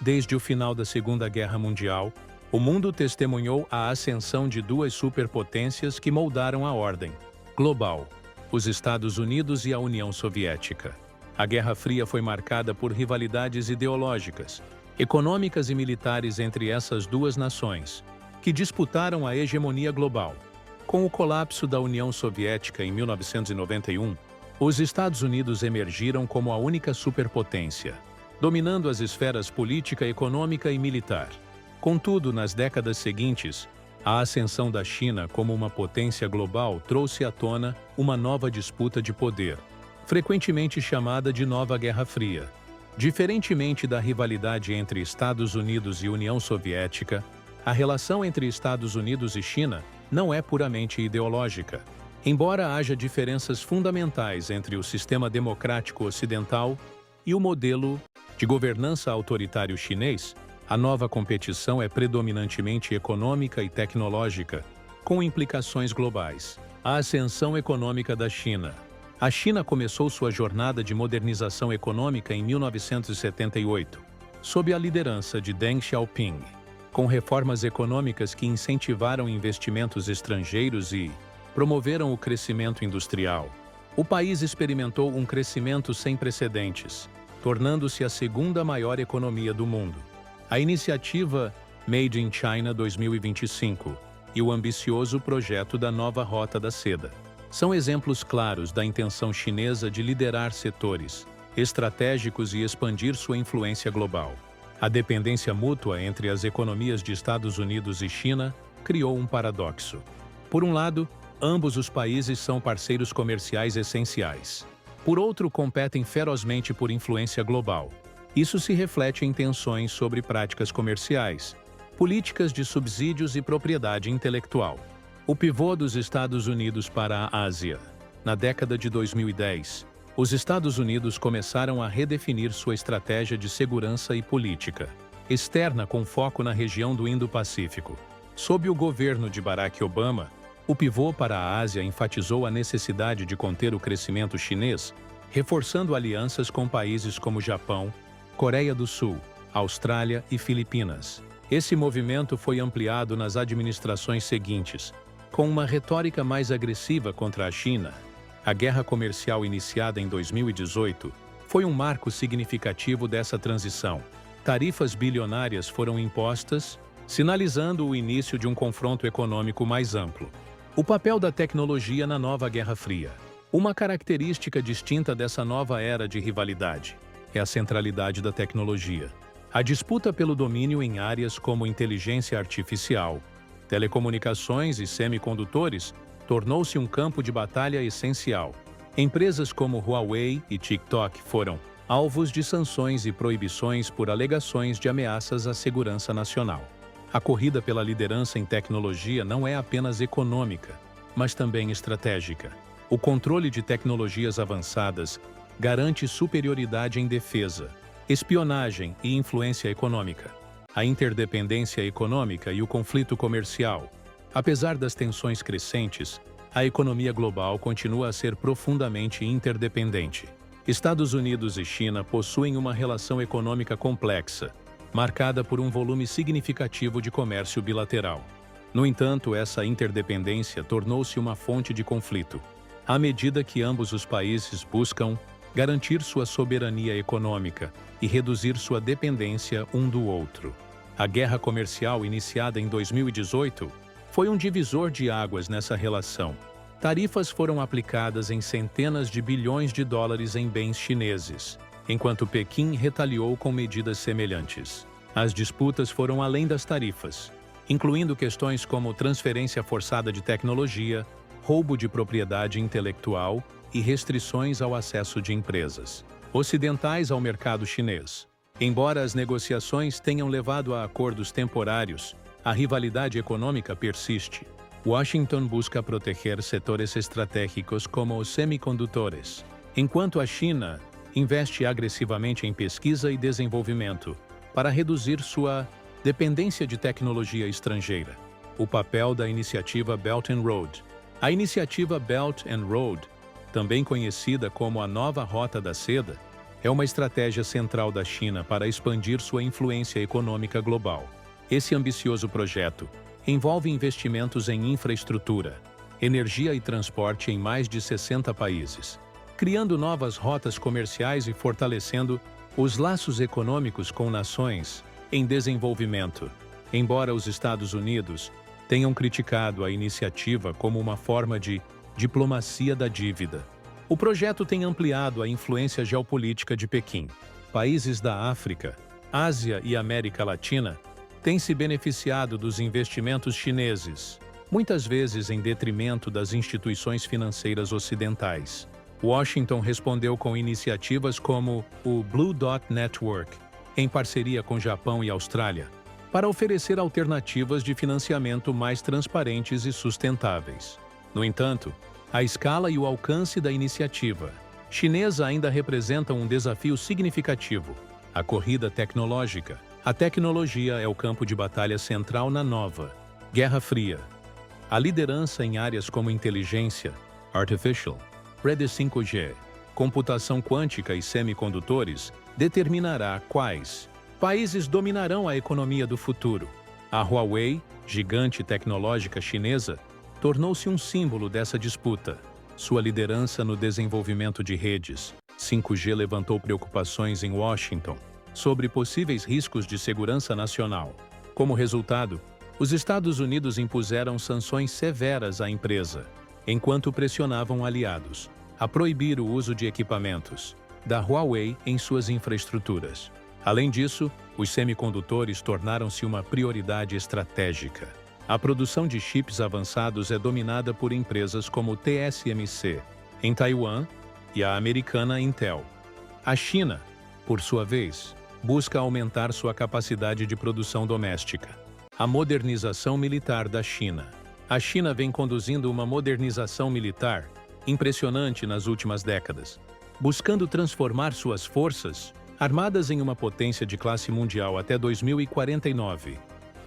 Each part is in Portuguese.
Desde o final da Segunda Guerra Mundial, o mundo testemunhou a ascensão de duas superpotências que moldaram a ordem global: os Estados Unidos e a União Soviética. A Guerra Fria foi marcada por rivalidades ideológicas, econômicas e militares entre essas duas nações, que disputaram a hegemonia global. Com o colapso da União Soviética em 1991, os Estados Unidos emergiram como a única superpotência, dominando as esferas política, econômica e militar. Contudo, nas décadas seguintes, a ascensão da China como uma potência global trouxe à tona uma nova disputa de poder, frequentemente chamada de Nova Guerra Fria. Diferentemente da rivalidade entre Estados Unidos e União Soviética, a relação entre Estados Unidos e China não é puramente ideológica. Embora haja diferenças fundamentais entre o sistema democrático ocidental e o modelo de governança autoritário chinês, a nova competição é predominantemente econômica e tecnológica, com implicações globais. A ascensão econômica da China. A China começou sua jornada de modernização econômica em 1978, sob a liderança de Deng Xiaoping, com reformas econômicas que incentivaram investimentos estrangeiros e promoveram o crescimento industrial. O país experimentou um crescimento sem precedentes, tornando-se a segunda maior economia do mundo. A iniciativa Made in China 2025 e o ambicioso projeto da Nova Rota da Seda são exemplos claros da intenção chinesa de liderar setores estratégicos e expandir sua influência global. A dependência mútua entre as economias de Estados Unidos e China criou um paradoxo. Por um lado, ambos os países são parceiros comerciais essenciais. Por outro, competem ferozmente por influência global. Isso se reflete em tensões sobre práticas comerciais, políticas de subsídios e propriedade intelectual. O pivô dos Estados Unidos para a Ásia. Na década de 2010, os Estados Unidos começaram a redefinir sua estratégia de segurança e política externa com foco na região do Indo-Pacífico. Sob o governo de Barack Obama, o pivô para a Ásia enfatizou a necessidade de conter o crescimento chinês, reforçando alianças com países como Japão, Coreia do Sul, Austrália e Filipinas. Esse movimento foi ampliado nas administrações seguintes, com uma retórica mais agressiva contra a China. A guerra comercial iniciada em 2018 foi um marco significativo dessa transição. Tarifas bilionárias foram impostas, sinalizando o início de um confronto econômico mais amplo. O papel da tecnologia na nova Guerra Fria. Uma característica distinta dessa nova era de rivalidade é a centralidade da tecnologia. A disputa pelo domínio em áreas como inteligência artificial, telecomunicações e semicondutores tornou-se um campo de batalha essencial. Empresas como Huawei e TikTok foram alvos de sanções e proibições por alegações de ameaças à segurança nacional. A corrida pela liderança em tecnologia não é apenas econômica, mas também estratégica. O controle de tecnologias avançadas garante superioridade em defesa, espionagem e influência econômica. A interdependência econômica e o conflito comercial. Apesar das tensões crescentes, a economia global continua a ser profundamente interdependente. Estados Unidos e China possuem uma relação econômica complexa, marcada por um volume significativo de comércio bilateral. No entanto, essa interdependência tornou-se uma fonte de conflito, à medida que ambos os países buscam garantir sua soberania econômica e reduzir sua dependência um do outro. A guerra comercial iniciada em 2018 foi um divisor de águas nessa relação. Tarifas foram aplicadas em centenas de bilhões de dólares em bens chineses, enquanto Pequim retaliou com medidas semelhantes. As disputas foram além das tarifas, incluindo questões como transferência forçada de tecnologia, roubo de propriedade intelectual e restrições ao acesso de empresas ocidentais ao mercado chinês. Embora as negociações tenham levado a acordos temporários, a rivalidade econômica persiste. Washington busca proteger setores estratégicos como os semicondutores, enquanto a China investe agressivamente em pesquisa e desenvolvimento para reduzir sua dependência de tecnologia estrangeira. O papel da iniciativa Belt and Road. A iniciativa Belt and Road, também conhecida como a Nova Rota da Seda, é uma estratégia central da China para expandir sua influência econômica global. Esse ambicioso projeto envolve investimentos em infraestrutura, energia e transporte em mais de 60 países, criando novas rotas comerciais e fortalecendo os laços econômicos com nações em desenvolvimento. Embora os Estados Unidos tenham criticado a iniciativa como uma forma de diplomacia da dívida, o projeto tem ampliado a influência geopolítica de Pequim. Países da África, Ásia e América Latina têm se beneficiado dos investimentos chineses, muitas vezes em detrimento das instituições financeiras ocidentais. Washington respondeu com iniciativas como o Blue Dot Network, em parceria com Japão e Austrália, para oferecer alternativas de financiamento mais transparentes e sustentáveis. No entanto, a escala e o alcance da iniciativa chinesa ainda representam um desafio significativo. A corrida tecnológica. A tecnologia é o campo de batalha central na nova Guerra Fria. A liderança em áreas como inteligência artificial, rede 5G, computação quântica e semicondutores determinará quais países dominarão a economia do futuro. A Huawei, gigante tecnológica chinesa, tornou-se um símbolo dessa disputa. Sua liderança no desenvolvimento de redes 5G levantou preocupações em Washington sobre possíveis riscos de segurança nacional. Como resultado, os Estados Unidos impuseram sanções severas à empresa, enquanto pressionavam aliados a proibir o uso de equipamentos da Huawei em suas infraestruturas. Além disso, os semicondutores tornaram-se uma prioridade estratégica. A produção de chips avançados é dominada por empresas como TSMC, em Taiwan, e a americana Intel. A China, por sua vez, busca aumentar sua capacidade de produção doméstica. A modernização militar da China. A China vem conduzindo uma modernização militar impressionante nas últimas décadas, buscando transformar suas forças armadas em uma potência de classe mundial até 2049.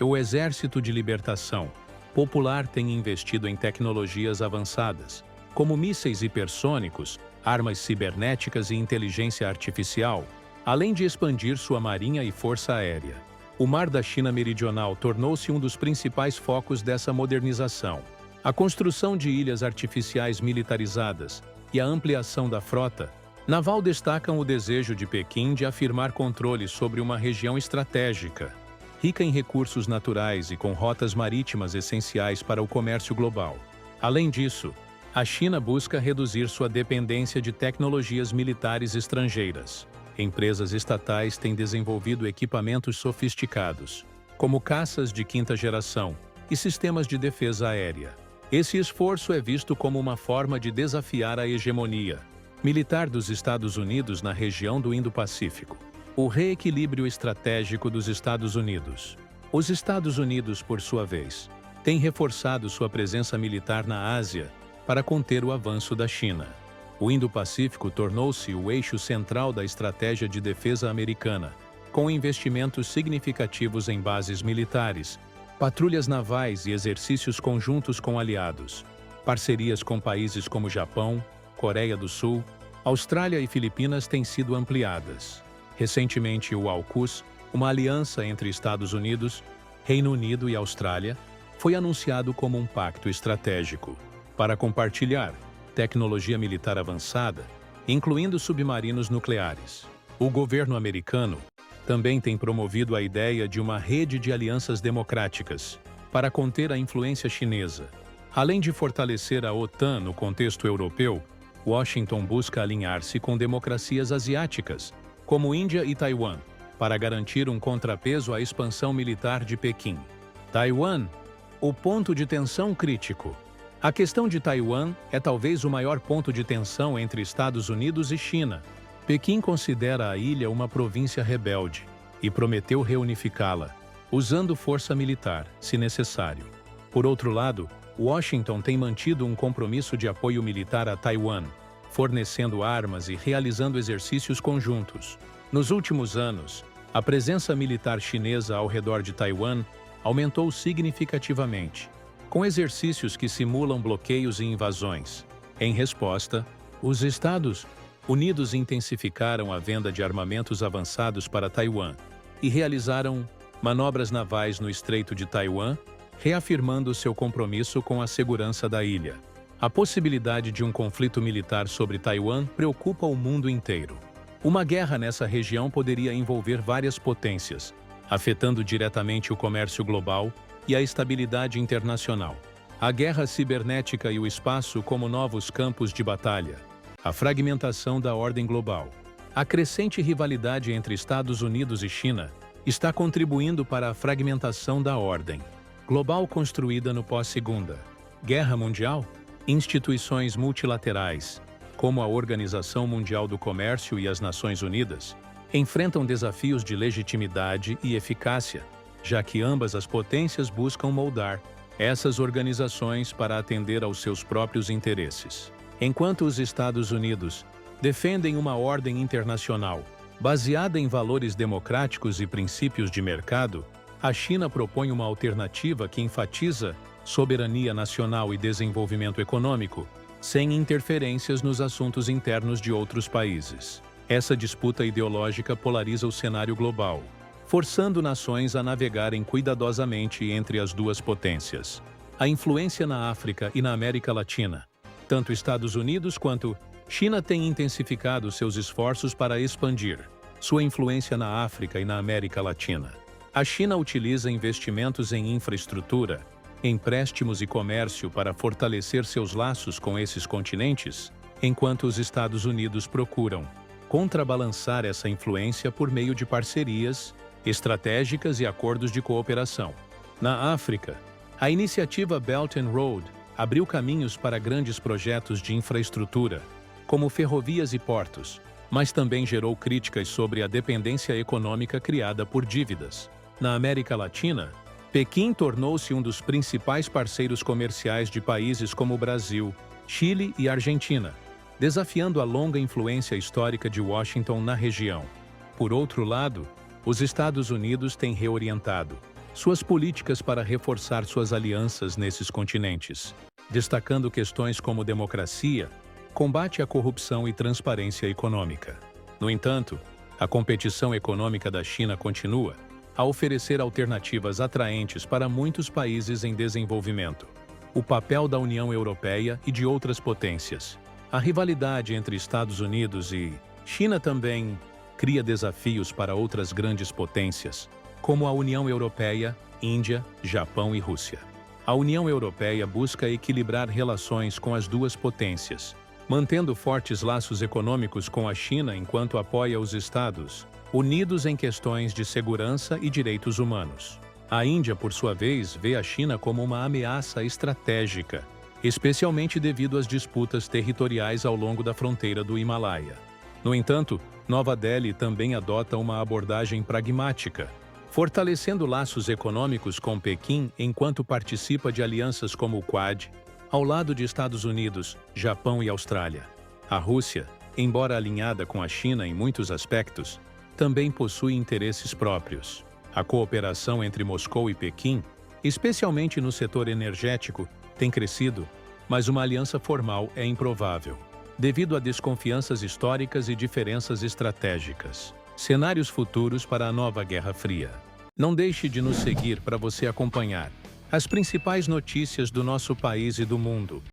O Exército de Libertação Popular tem investido em tecnologias avançadas, como mísseis hipersônicos, armas cibernéticas e inteligência artificial, além de expandir sua marinha e força aérea. O Mar da China Meridional tornou-se um dos principais focos dessa modernização. A construção de ilhas artificiais militarizadas e a ampliação da frota naval destacam o desejo de Pequim de afirmar controle sobre uma região estratégica, rica em recursos naturais e com rotas marítimas essenciais para o comércio global. Além disso, a China busca reduzir sua dependência de tecnologias militares estrangeiras. Empresas estatais têm desenvolvido equipamentos sofisticados, como caças de quinta geração e sistemas de defesa aérea. Esse esforço é visto como uma forma de desafiar a hegemonia militar dos Estados Unidos na região do Indo-Pacífico. O reequilíbrio estratégico dos Estados Unidos. Os Estados Unidos, por sua vez, têm reforçado sua presença militar na Ásia para conter o avanço da China. O Indo-Pacífico tornou-se o eixo central da estratégia de defesa americana, com investimentos significativos em bases militares, patrulhas navais e exercícios conjuntos com aliados. Parcerias com países como Japão, Coreia do Sul, Austrália e Filipinas têm sido ampliadas. Recentemente, o AUKUS, uma aliança entre Estados Unidos, Reino Unido e Austrália, foi anunciado como um pacto estratégico para compartilhar tecnologia militar avançada, incluindo submarinos nucleares. O governo americano também tem promovido a ideia de uma rede de alianças democráticas para conter a influência chinesa. Além de fortalecer a OTAN no contexto europeu, Washington busca alinhar-se com democracias asiáticas, como Índia e Taiwan, para garantir um contrapeso à expansão militar de Pequim. Taiwan, o ponto de tensão crítico. A questão de Taiwan é talvez o maior ponto de tensão entre Estados Unidos e China. Pequim considera a ilha uma província rebelde e prometeu reunificá-la, usando força militar, se necessário. Por outro lado, Washington tem mantido um compromisso de apoio militar a Taiwan, fornecendo armas e realizando exercícios conjuntos. Nos últimos anos, a presença militar chinesa ao redor de Taiwan aumentou significativamente, com exercícios que simulam bloqueios e invasões. Em resposta, os Estados Unidos intensificaram a venda de armamentos avançados para Taiwan e realizaram manobras navais no Estreito de Taiwan, reafirmando seu compromisso com a segurança da ilha. A possibilidade de um conflito militar sobre Taiwan preocupa o mundo inteiro. Uma guerra nessa região poderia envolver várias potências, afetando diretamente o comércio global e a estabilidade internacional. A guerra cibernética e o espaço como novos campos de batalha. A fragmentação da ordem global. A crescente rivalidade entre Estados Unidos e China está contribuindo para a fragmentação da ordem global construída no pós-Segunda Guerra Mundial. Instituições multilaterais, como a Organização Mundial do Comércio e as Nações Unidas, enfrentam desafios de legitimidade e eficácia, já que ambas as potências buscam moldar essas organizações para atender aos seus próprios interesses. Enquanto os Estados Unidos defendem uma ordem internacional baseada em valores democráticos e princípios de mercado, a China propõe uma alternativa que enfatiza soberania nacional e desenvolvimento econômico, sem interferências nos assuntos internos de outros países. Essa disputa ideológica polariza o cenário global, forçando nações a navegarem cuidadosamente entre as duas potências. A influência na África e na América Latina. Tanto Estados Unidos quanto China têm intensificado seus esforços para expandir sua influência na África e na América Latina. A China utiliza investimentos em infraestrutura, empréstimos e comércio para fortalecer seus laços com esses continentes, enquanto os Estados Unidos procuram contrabalançar essa influência por meio de parcerias estratégicas e acordos de cooperação. Na África, a iniciativa Belt and Road abriu caminhos para grandes projetos de infraestrutura, como ferrovias e portos, mas também gerou críticas sobre a dependência econômica criada por dívidas. Na América Latina, Pequim tornou-se um dos principais parceiros comerciais de países como o Brasil, Chile e Argentina, desafiando a longa influência histórica de Washington na região. Por outro lado, os Estados Unidos têm reorientado suas políticas para reforçar suas alianças nesses continentes, destacando questões como democracia, combate à corrupção e transparência econômica. No entanto, a competição econômica da China continua a oferecer alternativas atraentes para muitos países em desenvolvimento. O papel da União Europeia e de outras potências. A rivalidade entre Estados Unidos e China também cria desafios para outras grandes potências, como a União Europeia, Índia, Japão e Rússia. A União Europeia busca equilibrar relações com as duas potências, mantendo fortes laços econômicos com a China enquanto apoia os Estados Unidos em questões de segurança e direitos humanos. A Índia, por sua vez, vê a China como uma ameaça estratégica, especialmente devido às disputas territoriais ao longo da fronteira do Himalaia. No entanto, Nova Delhi também adota uma abordagem pragmática, fortalecendo laços econômicos com Pequim enquanto participa de alianças como o Quad, ao lado de Estados Unidos, Japão e Austrália. A Rússia, embora alinhada com a China em muitos aspectos, também possui interesses próprios. A cooperação entre Moscou e Pequim, especialmente no setor energético, tem crescido, mas uma aliança formal é improvável, devido a desconfianças históricas e diferenças estratégicas. Cenários futuros para a nova Guerra Fria. Não deixe de nos seguir para você acompanhar as principais notícias do nosso país e do mundo.